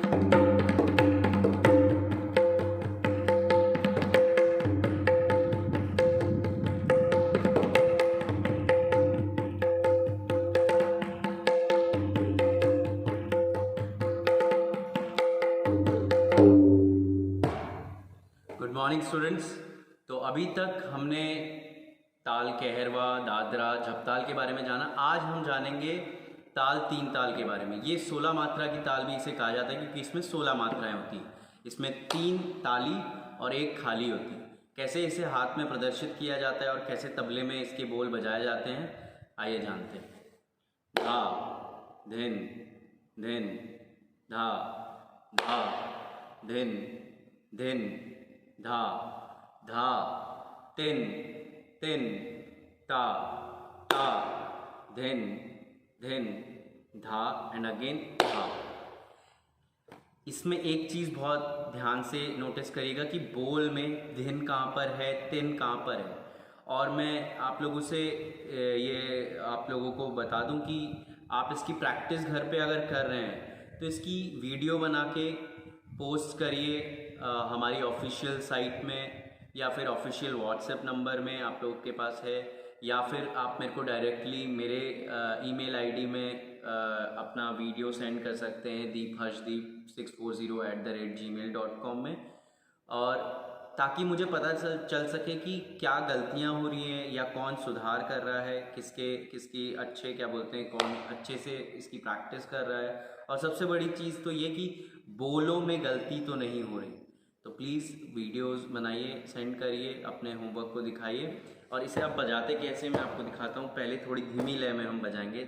Good morning students. तो अभी तक हमने ताल, कहरवा, दादरा, झपताल के बारे में जाना। आज हम जानेंगे ताल तीन ताल के बारे में। ये 16 मात्रा की ताल भी इसे कहा जाता है क्योंकि इसमें 16 मात्राएं होती हैं। इसमें 3 ताली और 1 खाली होती है। कैसे इसे हाथ में प्रदर्शित किया जाता है और कैसे तबले में इसके बोल बजाए जाते हैं, आइए जानते हैं। धा, धिन, धिन, धा, धा, धिन, धिन, धा, धा, तिन, तिन, ता, ता, धिन, धिन, धा एंड अगेन धा। इसमें एक चीज़ बहुत ध्यान से नोटिस करिएगा कि बोल में धिन कहाँ पर है, तिन कहाँ पर है। और मैं आप लोगों से ये आप लोगों को बता दूं कि आप इसकी प्रैक्टिस घर पे अगर कर रहे हैं तो इसकी वीडियो बना के पोस्ट करिए हमारी ऑफिशियल साइट में, या फिर ऑफिशियल व्हाट्सएप नंबर में आप लोगों के पास है, या फिर आप मेरे को डायरेक्टली मेरे ईमेल आईडी में अपना वीडियो सेंड कर सकते हैं deepharshdeep640@gmail.com में। और ताकि मुझे पता चल सके कि क्या गलतियां हो रही हैं या कौन सुधार कर रहा है, किसकी अच्छे क्या बोलते हैं, कौन अच्छे से इसकी प्रैक्टिस कर रहा है। और सबसे बड़ी चीज़ तो ये कि बोलों में गलती तो नहीं हो रही। तो प्लीज़ वीडियोस बनाइए, सेंड करिए, अपने होमवर्क को दिखाइए। और इसे आप बजाते कैसे मैं आपको दिखाता हूँ। पहले थोड़ी धीमी लय में हम बजाएंगे,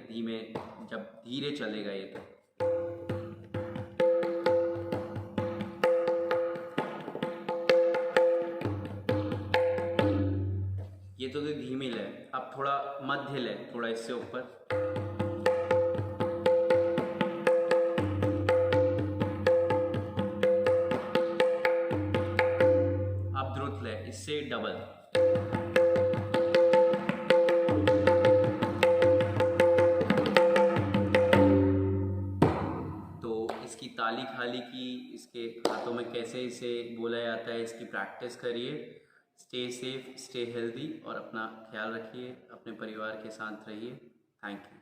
जब धीरे चलेगा ये तो धीमी लय। अब थोड़ा मध्य लय, थोड़ा इससे ऊपर। अब द्रुत लय, इससे डबल। तो इसकी ताली खाली की, इसके हाथों में कैसे इसे बोला जाता है, इसकी प्रैक्टिस करिए। स्टे सेफ, स्टे हेल्दी और अपना ख्याल रखिए, अपने परिवार के साथ रहिए। Thank you.